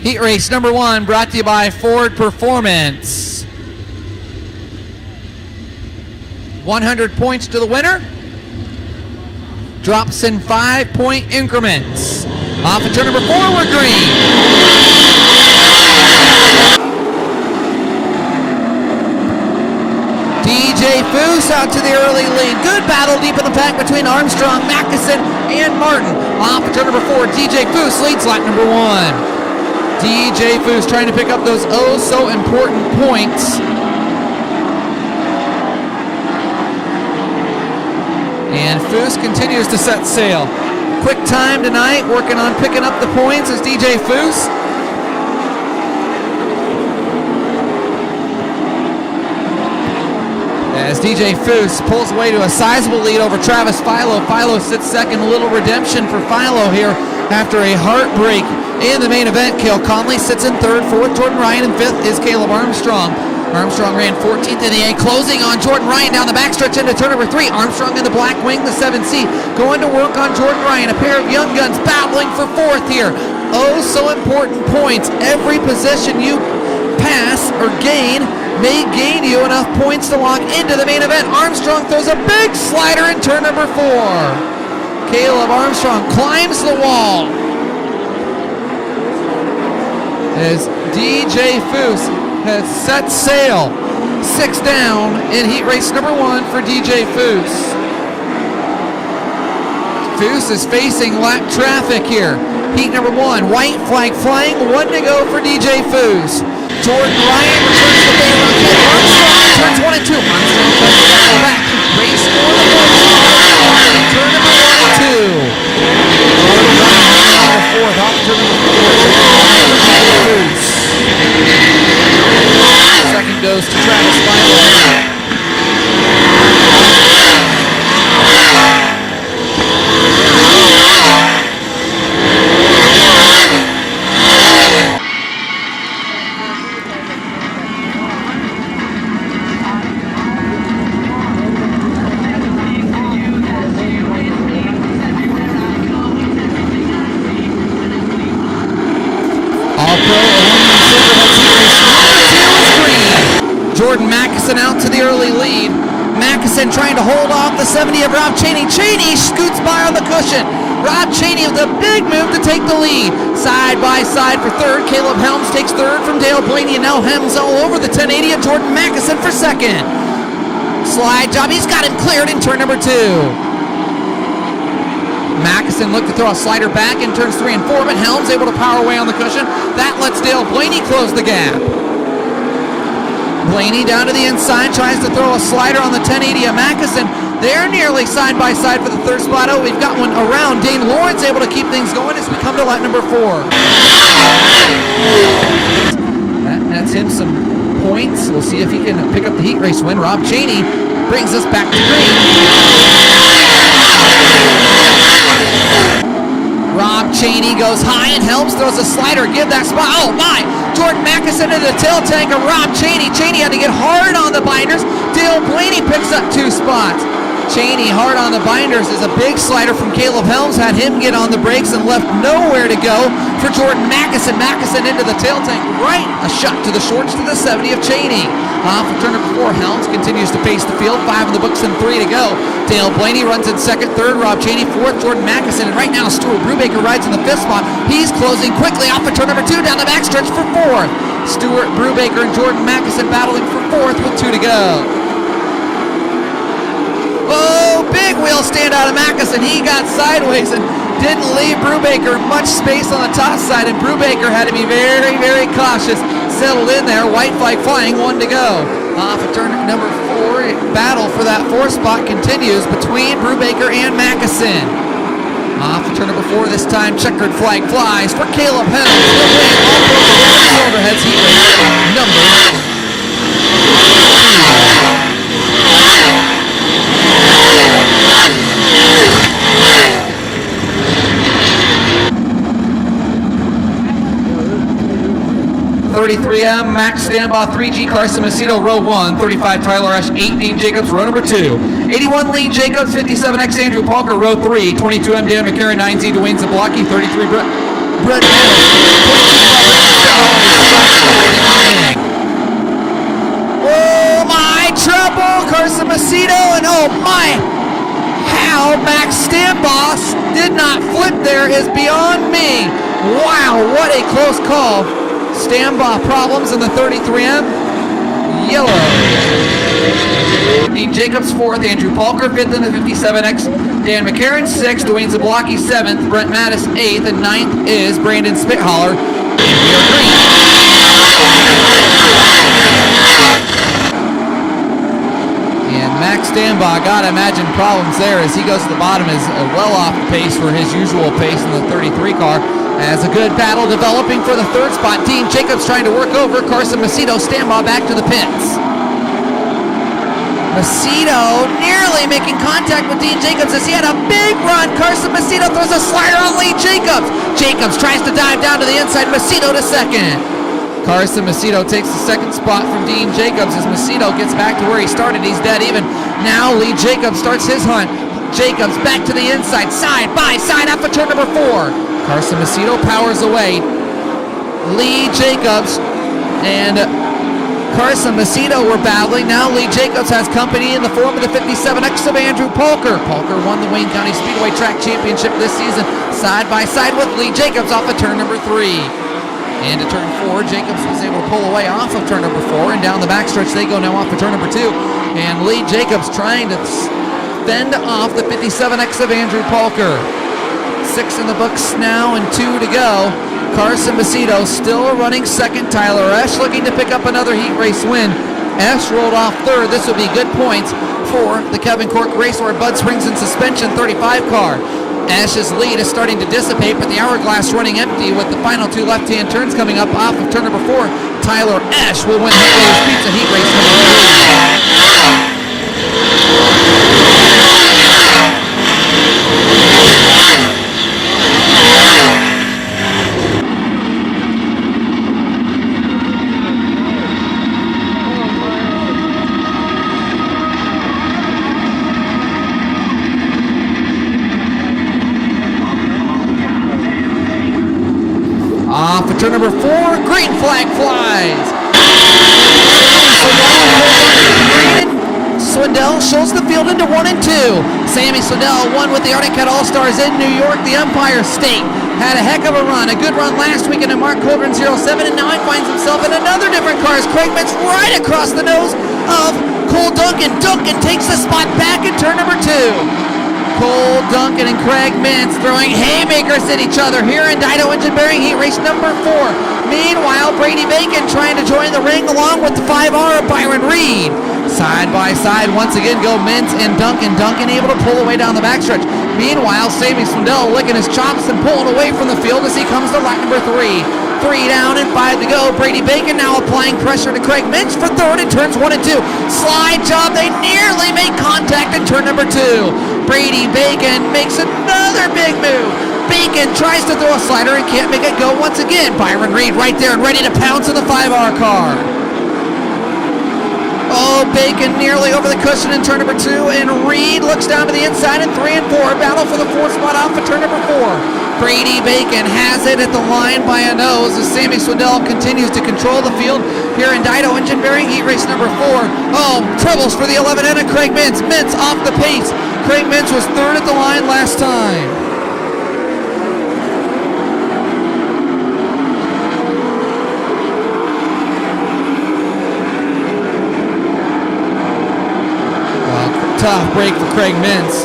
Heat race number 1 brought to you by Ford Performance. 100 points to the winner. Drops in 5-point increments. Off of turn number 4, we're green. DJ Foose out to the early lead. Good battle deep in the pack between Armstrong, Mackison, and Martin. Off of turn number 4, DJ Foose leads lap number 1. DJ Foose trying to pick up those so important points. And Foose continues to set sail. Quick time tonight, working on picking up the points is DJ Foose. As DJ Foose pulls away to a sizable lead over Travis Philo. Philo sits second, a little redemption for Philo here after a heartbreak in the main event. Cale Conley sits in third, fourth Jordan Ryan, and fifth is Caleb Armstrong. Armstrong ran 14th in the A, closing on Jordan Ryan down the backstretch into turn number 3. Armstrong in the black wing, the 7C, going to work on Jordan Ryan. A pair of young guns battling for fourth here. Oh, so important points. Every position you pass or gain may gain you enough points to lock into the main event. Armstrong throws a big slider in turn number 4. Caleb Armstrong climbs the wall as DJ Foose has set sail. 6 down in heat race number 1 for DJ Foose. Foose is facing lap traffic here. Heat number 1, white flag flying, 1 to go for DJ Foose. Jordan Ryan returns the favor on Caleb Armstrong, turns 1 and 2. Armstrong tries to battle back. Race for the first turn number 1 and 2. Jordan Ryan on the 4th, off turn number 4. Foose. Second goes to Travis Philo. Jordan Mackison out to the early lead. Mackison trying to hold off the 70 of Rob Cheney. Cheney scoots by on the cushion. Rob Cheney with a big move to take the lead. Side by side for third. Caleb Helms takes third from Dale Blaney, and now Helms all over the 1080 of Jordan Mackison for second. Slide job, he's got him cleared in turn number 2. Mackison looked to throw a slider back in turns 3 and 4, but Helms able to power away on the cushion. That lets Dale Blaney close the gap. Blaney down to the inside, tries to throw a slider on the 1080 of Mackison. They're nearly side by side for the third spot. Oh, we've got one around. Dane Lawrence able to keep things going as we come to lap number 4. That nets him some points. We'll see if he can pick up the heat race win. Rob Cheney brings us back to green. Rob Cheney goes high and Helms throws a slider. Give that spot. Oh my! Jordan Mackison into the tail tank of Rob Cheney. Cheney had to get hard on the binders. Dale Blaney picks up 2 spots. Cheney hard on the binders is a big slider from Caleb Helms. Had him get on the brakes and left nowhere to go for Jordan Mackison. Mackison into the tail tank. Right, a shot to the shorts to the 70 of Cheney. Off of turn number 4, Helms continues to pace the field. 5 in the books and 3 to go. Dale Blaney runs in second, third. Rob Cheney, 4th. Jordan Mackison. And right now, Stuart Brubaker rides in the 5th spot. He's closing quickly off of turn number 2 down the backstretch for 4th. Stuart Brubaker and Jordan Mackison battling for 4th with 2 to go. Oh, big wheel stand out of Mackison. He got sideways and didn't leave Brubaker much space on the top side, and Brubaker had to be very, very cautious. Settled in there, white flag flying, 1 to go. Off of turn number 4, battle for that 4th spot continues between Brubaker and Mackison. Off of turn number 4 this time, checkered flag flies for Caleb Helms. He'll win all the Silverheads heat race number 33M, Max Stanbaugh, 3G Carson Macedo, row 1, 35 Tyler Ash, 18 Jacobs, row number 2, 81 Lee Jacobs, 57X Andrew Palker, row 3, 22M Dan McCarron, 9Z Dwayne Zablocki, 33 Brett Mills, there is beyond me. Wow, what a close call. Stand-by problems in the 33M. Yellow. Dean Jacobs 4th, Andrew Palker 5th in the 57X, Dan McCarron 6th, Dwayne Zablocki 7th, Brent Mattis 8th, and 9th is Brandon Spithaler. And Max Stanbaugh, gotta imagine problems there as he goes to the bottom, is well off the pace for his usual pace in the 33 car. As a good battle developing for the third spot, Dean Jacobs trying to work over Carson Macedo. Stanbaugh back to the pits. Macedo nearly making contact with Dean Jacobs as he had a big run. Carson Macedo throws a slider on Lee Jacobs. Jacobs tries to dive down to the inside. Macedo to second. Carson Macedo takes the second spot from Dean Jacobs as Macedo gets back to where he started. He's dead even. Now Lee Jacobs starts his hunt. Jacobs back to the inside, side by side after turn number 4. Carson Macedo powers away. Lee Jacobs and Carson Macedo were battling. Now Lee Jacobs has company in the form of the 57X of Andrew Palker. Palker won the Wayne County Speedway Track Championship this season, side by side with Lee Jacobs off of turn number 3. And to turn 4, Jacobs was able to pull away off of turn number 4, and down the backstretch they go now off of turn number 2. And Lee Jacobs trying to fend off the 57X of Andrew Palker. 6 in the books now and 2 to go. Carson Macedo still running second. Tyler Esch looking to pick up another heat race win. Esch rolled off third. This would be good points for the Kevin Cork Raceway Bud Springs and Suspension 35 car. Esch's lead is starting to dissipate, but the hourglass running empty with the final 2 left-hand turns coming up off of turn number 4. Tyler Esch will win the Pizza Heat Race number 3. Off of turn number 4, green flag flies. Swindell shows the field into 1 and 2. Sammy Swindell won with the Arctic Cat All-Stars in New York, the Empire State. Had a heck of a run, a good run last weekend in Mark Coldren 07, and now he finds himself in another different car as Craig Mintz right across the nose of Cole Duncan. Duncan takes the spot back in turn number 2. Cole Duncan and Craig Mintz throwing haymakers at each other here in Dido Engine Bearing Heat Race number 4. Meanwhile, Brady Bacon trying to join the ring along with the 5R of Byron Reed. Side by side once again go Mintz and Duncan. Duncan able to pull away down the backstretch. Meanwhile, Sammy Swindell licking his chops and pulling away from the field as he comes to lap number 3. 3 down and 5 to go. Brady Bacon now applying pressure to Craig Mintz for third in turns 1 and 2. Slide job, they nearly make contact in turn number 2. Brady Bacon makes another big move. Bacon tries to throw a slider and can't make it go once again. Byron Reed right there and ready to pounce in the 5R car. Oh, Bacon nearly over the cushion in turn number 2, and Reed looks down to the inside in 3 and 4. Battle for the 4th spot off of turn number 4. Brady Bacon has it at the line by a nose as Sammy Swindell continues to control the field here in Dido Engine Bearing Heat Race number 4. Oh, troubles for the 11N of Craig Mintz. Mintz off the pace. Craig Mintz was third at the line last time. Tough break for Craig Mintz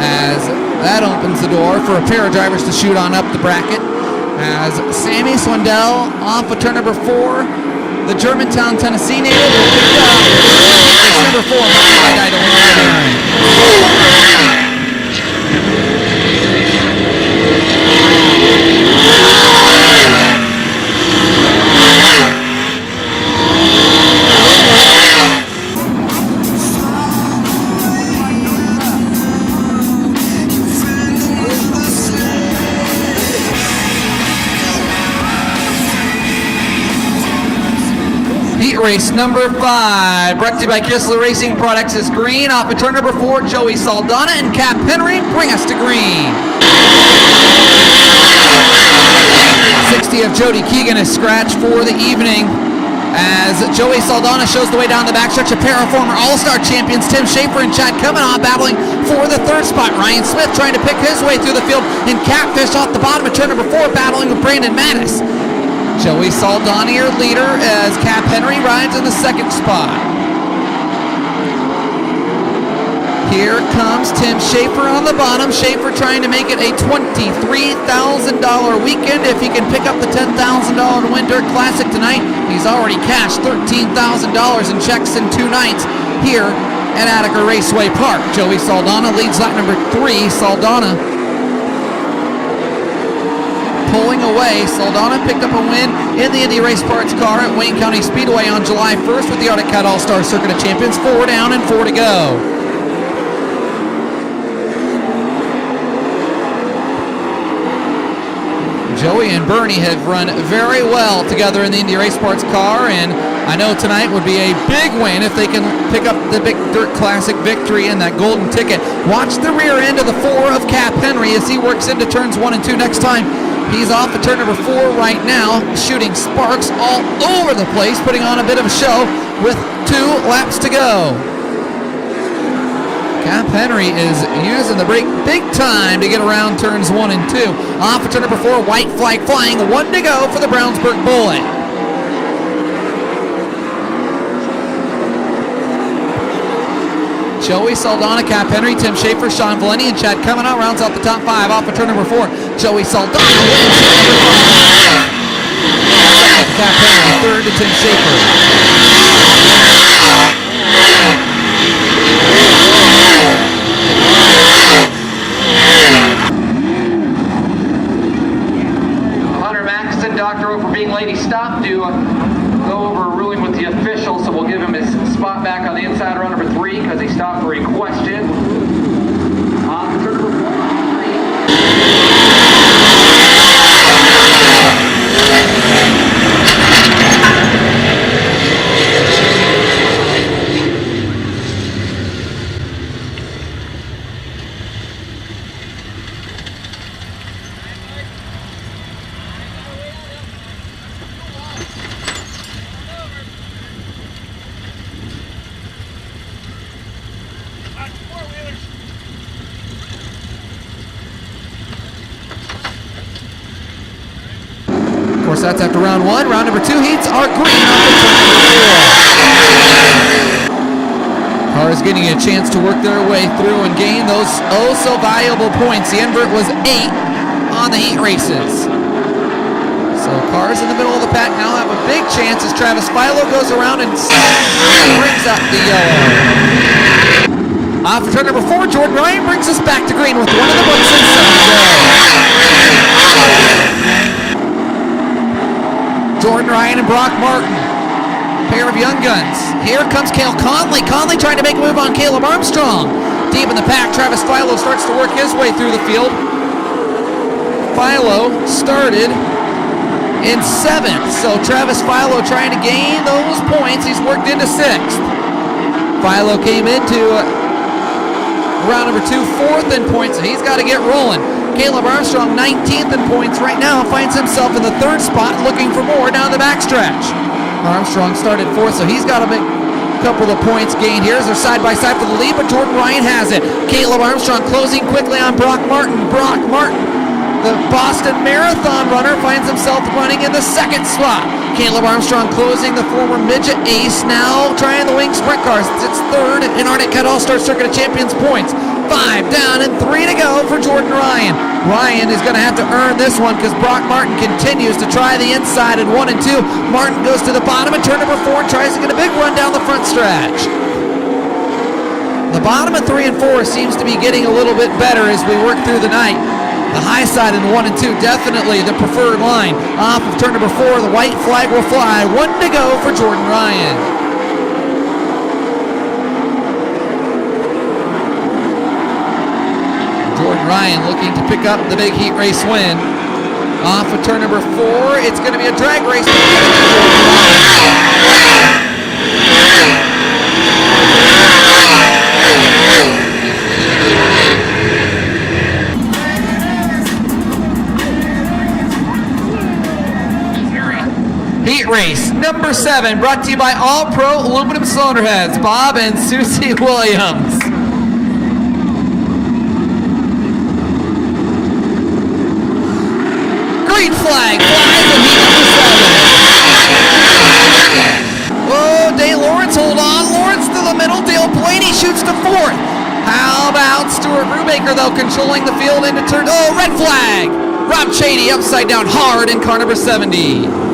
as that opens the door for a pair of drivers to shoot on up the bracket as Sammy Swindell off of turn number 4. The Germantown, Tennessee native will pick up number 4 by Dido. Race number 5, brought to you by Kistler Racing Products, is green. Off of turn number 4, Joey Saldana and Cap Henry bring us to green. 60 of Jody Keegan is scratched for the evening As Joey Saldana shows the way down the backstretch, a pair of former All-Star champions, Tim Schaefer and Chad Kavanaugh, battling for the third spot. Ryan Smith trying to pick his way through the field, and Catfish off the bottom of turn number 4, battling with Brandon Mattis. Joey Saldana, your leader, as Cap Henry rides in the second spot. Here comes Tim Schaefer on the bottom. Schaefer trying to make it a $23,000 weekend. If he can pick up the $10,000 Win Dirt Classic tonight, he's already cashed $13,000 in checks in 2 nights here at Attica Raceway Park. Joey Saldana leads lap number 3. Saldana pulling away. Saldana picked up a win in the Indy Race Parts car at Wayne County Speedway on July 1st with the Arctic Cat All-Star Circuit of Champions. 4 down and 4 to go. Joey and Bernie have run very well together in the Indy Race Parts car, and I know tonight would be a big win if they can pick up the Big Dirt Classic victory and that golden ticket. Watch the rear end of the 4 of Cap Henry as he works into turns 1 and 2 next time. He's off at turn number 4 right now, shooting sparks all over the place, putting on a bit of a show with 2 laps to go. Cap Henry is using the brake big time to get around turns 1 and 2. Off at turn number 4, white flag flying, 1 to go for the Brownsburg Bullet. Joey Saldana, Cap Henry, Tim Schaefer, Sean Valenti, and Chad Kavanaugh rounds out the top 5. Off at turn number 4, Joey Saldana wins number 5. Cap Henry, 3rd to Tim Schaefer. Dr. for being late. He stopped to go over a ruling with the official, so we'll give him his spot back on the inside row number 3 because he stopped for a question. Turn number 4. Of course, that's after round 1. Round number 2 heats are green off the turn number 4. Cars getting a chance to work their way through and gain those oh so valuable points. The invert was 8 on the heat races. So cars in the middle of the pack now have a big chance as Travis Philo goes around and brings up the yellow. Off for turn number 4, Jordan Ryan brings us back to green with 1 of the books and 7 to go. Jordan Ryan and Brock Martin, pair of young guns. Here comes Cale Conley. Conley trying to make a move on Caleb Armstrong. Deep in the pack, Travis Philo starts to work his way through the field. Philo started in 7th, so Travis Philo trying to gain those points. He's worked into 6th. Philo came into round number 2, 4th in points, so he's got to get rolling. Caleb Armstrong, 19th in points right now, finds himself in the 3rd spot looking for more down the backstretch. Armstrong started 4th, so he's got a big couple of points gained here as they're side by side for the lead, but Jordan Ryan has it. Caleb Armstrong closing quickly on Brock Martin. Brock Martin, the Boston Marathon runner, finds himself running in the 2nd slot. Caleb Armstrong closing the former midget ace, now trying the wing sprint cars. It's 3rd in Arctic Cat All-Star Circuit of Champions points. 5 down and 3 to go for Jordan Ryan. Ryan is going to have to earn this one because Brock Martin continues to try the inside in 1 and 2. Martin goes to the bottom at turn number 4 and tries to get a big run down the front stretch. The bottom of 3 and 4 seems to be getting a little bit better as we work through the night. The high side in 1 and 2, definitely the preferred line. Off of turn number 4, the white flag will fly. 1 to go for Jordan Ryan. Jordan Ryan looking to pick up the big heat race win. Off of turn number 4, it's going to be a drag race. Heat race number 7, brought to you by All Pro Aluminum Cylinder Heads, Bob and Susie Williams. Green flag flies in heat number 7. Whoa, Dale Lawrence, hold on. Lawrence to the middle. Dale Blaney shoots to 4th. How about Stuart Brubaker, though, controlling the field into turn? Oh, red flag. Rob Cheney upside down hard in car number 70.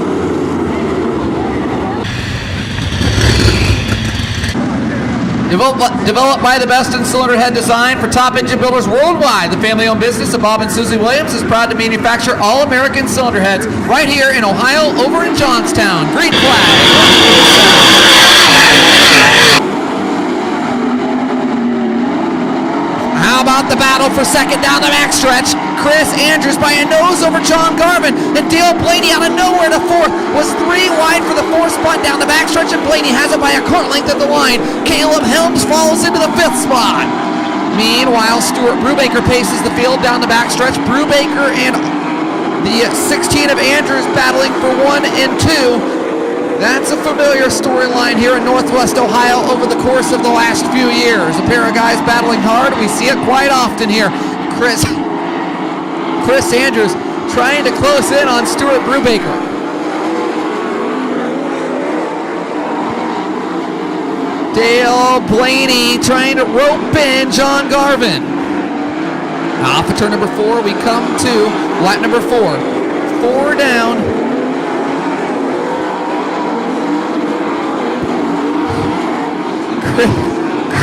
Developed by the best in cylinder head design for top engine builders worldwide, the family-owned business of Bob and Susie Williams is proud to manufacture all-American cylinder heads right here in Ohio, over in Johnstown. Green flag. How about the battle for second down the backstretch? Chris Andrews by a nose over John Garvin, and Dale Blaney out of nowhere to 4th, was 3 wide for the 4th spot down the backstretch, and Blaney has it by a car length at the line. Caleb Helms falls into the 5th spot. Meanwhile, Stuart Brubaker paces the field down the backstretch. Brubaker and the 16 of Andrews battling for 1 and 2. That's a familiar storyline here in Northwest Ohio over the course of the last few years. A pair of guys battling hard. We see it quite often here. Chris Andrews trying to close in on Stuart Brubaker. Dale Blaney trying to rope in John Garvin. Off of turn number 4, we come to lap number 4. 4 down.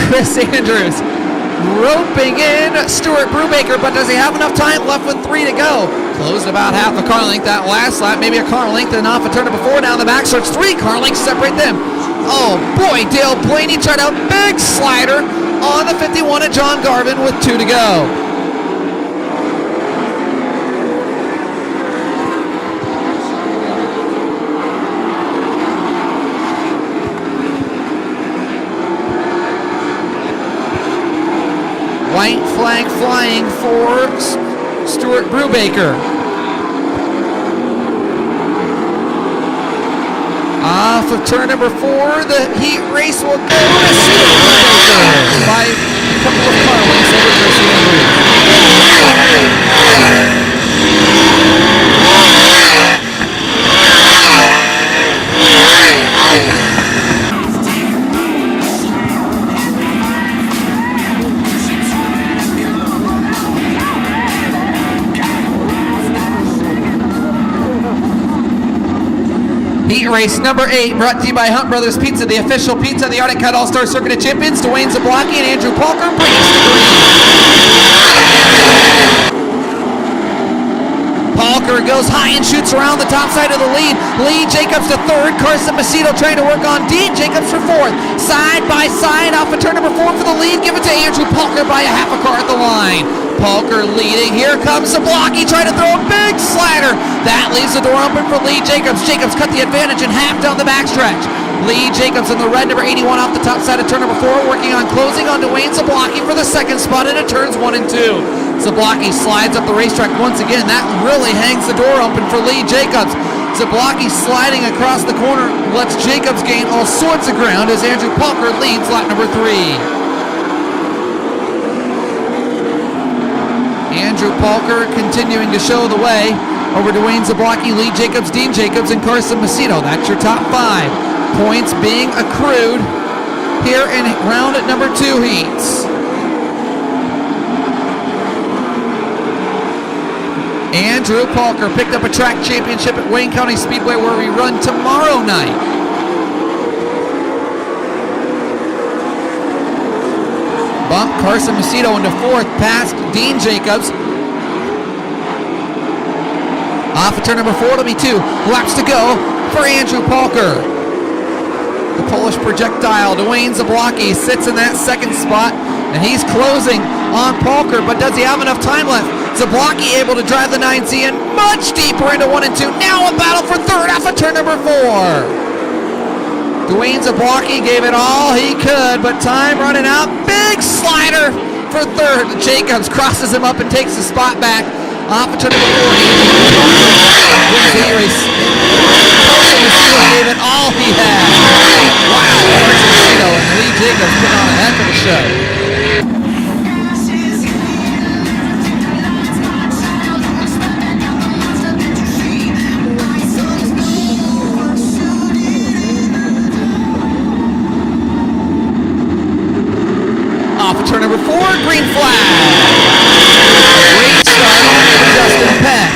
Chris Andrews roping in Stuart Brubaker, but does he have enough time left with 3 to go? Closed about half a car length that last lap, maybe a car length, and off of turn number 4 down the back stretch. 3 car lengths separate them. Oh boy, Dale Blaney tried a big slider on the 51 of John Garvin with 2 to go. White flag flying for Stuart Brubaker. Off of turn number 4, the heat race will go to Stuart Brubaker by a couple of car lengths over Chris Heat race number 8, brought to you by Hunt Brothers Pizza, the official pizza of the Arctic Cut All-Star Circuit of Champions. Dwayne Zablocki and Andrew Palker bring us the green. Palker goes high and shoots around the top side of the lead. Lee Jacobs to 3rd. Carson Macedo trying to work on Dean Jacobs for 4th. Side by side off of turn number 4 for the lead. Give it to Andrew Palker by a half a car at the line. Palker leading. Here comes Zablocki trying to throw a big slider. That leaves the door open for Lee Jacobs. Jacobs cut the advantage in half down the backstretch. Lee Jacobs in the red number 81 off the top side of turn number 4, working on closing on Dwayne Zablocki for the 2nd spot into turns 1 and 2. Zablocki slides up the racetrack once again. That really hangs the door open for Lee Jacobs. Zablocki sliding across the corner lets Jacobs gain all sorts of ground as Andrew Palker leads lap number 3. Andrew Palker continuing to show the way over Dwayne Zablocki, Lee Jacobs, Dean Jacobs, and Carson Macedo. That's your top 5. Points being accrued here in round at number 2 heats. Andrew Palker picked up a track championship at Wayne County Speedway where we run tomorrow night. Bump Carson Macedo into 4th past Dean Jacobs. Off of turn number 4, it'll be 2 laps to go for Andrew Palker. The Polish projectile, Dwayne Zablocki, sits in that 2nd spot, and he's closing on Palker, but does he have enough time left? Zablocki able to drive the 9C in much deeper into 1 and 2. Now a battle for 3rd off of turn number 4. Dwayne Zablocki gave it all he could, but time running out. Big slider for 3rd. Jacobs crosses him up and takes the spot back. Off of turn number 4. Wins the race. show. Off of turn number 4, green flag. Great start for Justin Peck.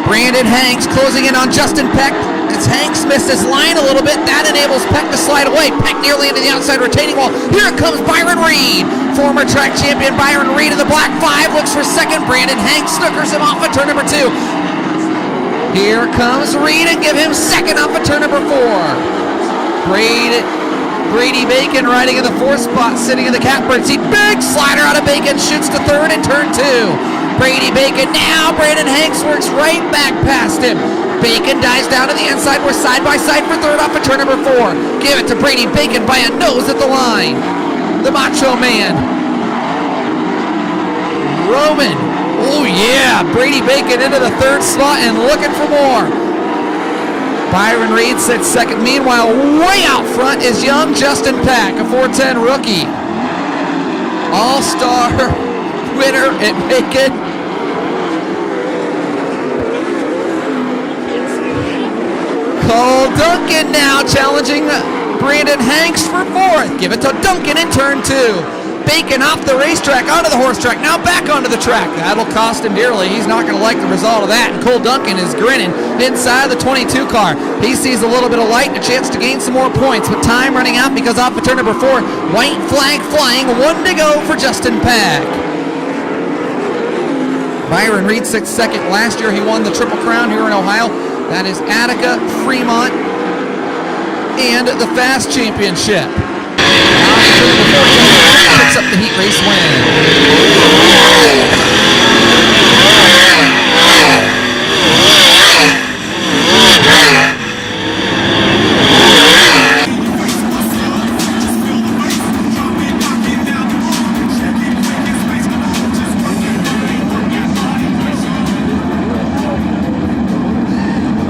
Brandon Hanks closing in on Justin Peck. As Hanks missed his line a little bit, that enables Peck to slide away. Peck nearly into the outside retaining wall. Here comes Byron Reed. Former track champion Byron Reed in the black 5 looks for second. Brandon Hanks snookers him off at turn number 2. Here comes Reed and give him second off of turn number 4. Brady Bacon riding in the 4th spot, sitting in the catbird seat. Big slider out of Bacon, shoots to third in turn 2. Brady Bacon now. Brandon Hanks works right back past him. Bacon dives down to the inside. We're side by side for third off of turn number 4. Give it to Brady Bacon by a nose at the line. The Macho Man. Roman. Oh yeah, Brady Bacon into the 3rd slot and looking for more. Byron Reed sits second. Meanwhile, way out front is young Justin Peck, a 410 rookie. All-star winner at Bacon. Cole Duncan now challenging Brandon Hanks for 4th. Give it to Duncan in turn 2. Bacon off the racetrack, onto the horse track, now back onto the track. That'll cost him dearly. He's not going to like the result of that. And Cole Duncan is grinning inside the 22 car. He sees a little bit of light and a chance to gain some more points, but time running out because off of turn number 4, white flag flying, 1 to go for Justin Peck. Byron Reed sits second. Last year he won the Triple Crown here in Ohio. That is Attica, Fremont, and the Fast Championship. Picks up the heat race win.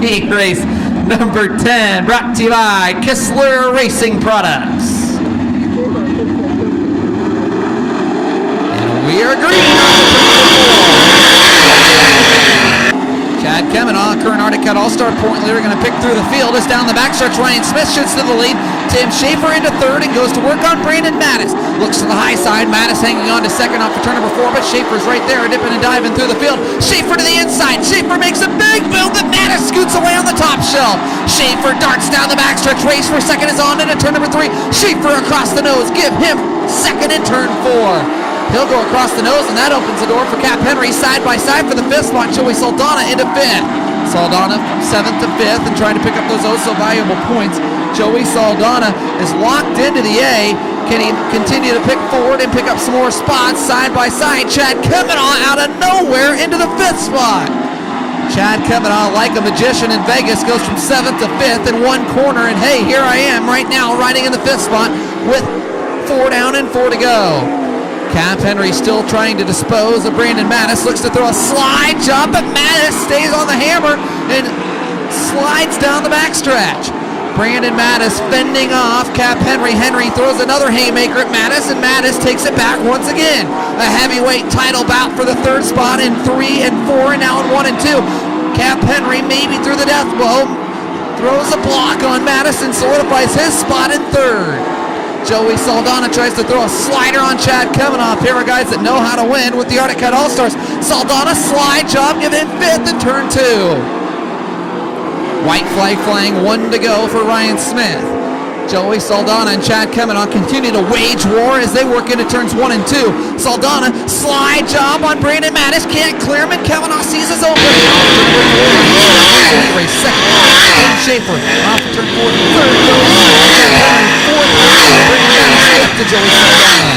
Heat race number 10, brought to you by Kistler Racing Products. We are green on the turn number 4. Chad Kemanaugh, current Arctic Cut All-Star point leader, going to pick through the field. Is down the backstretch. Ryan Smith shoots to the lead. Tim Schaefer into 3rd and goes to work on Brandon Mattis. Looks to the high side. Mattis hanging on to 2nd off of turn number 4, but Schaefer's right there, dipping and diving through the field. Schaefer to the inside. Schaefer makes a big move, but Mattis scoots away on the top shelf. Schaefer darts down the backstretch. Race for 2nd is on into turn number 3. Schaefer across the nose. Give him 2nd in turn 4. He'll go across the nose, and that opens the door for Cap Henry side by side for the 5th spot. Joey Saldana into 5th. Saldana from 7th to 5th and trying to pick up those so valuable points. Joey Saldana is locked into the A. Can he continue to pick forward and pick up some more spots side by side? Chad Kemanaugh out of nowhere into the 5th spot. Chad Kemanaugh, like a magician in Vegas, goes from 7th to 5th in one corner. And hey, here I am right now riding in the 5th spot with 4 down and 4 to go. Cap Henry still trying to dispose of Brandon Mattis. Looks to throw a slide job, but Mattis stays on the hammer and slides down the backstretch. Brandon Mattis fending off Cap Henry. Henry throws another haymaker at Mattis, and Mattis takes it back once again. A heavyweight title bout for the 3rd spot in 3 and 4, and now in 1 and 2. Cap Henry maybe through the death blow. Throws a block on Mattis and solidifies his spot in 3rd. Joey Saldana tries to throw a slider on Chad Kemanaugh, a pair of guys that know how to win with the Arctic Cut All-Stars. Saldana slide job, giving him 5th in turn 2. White flag flying, 1 to go for Ryan Smith. Joey Saldana and Chad Kemanaugh continue to wage war as they work into turns 1 and 2. Saldana, slide job on Brandon Mattis, can't clear him, and Kemanaugh sees his open. Race 2nd, Tim Schaefer off of turn 4 to 3rd. Brandon Mattis to Joey Saldana.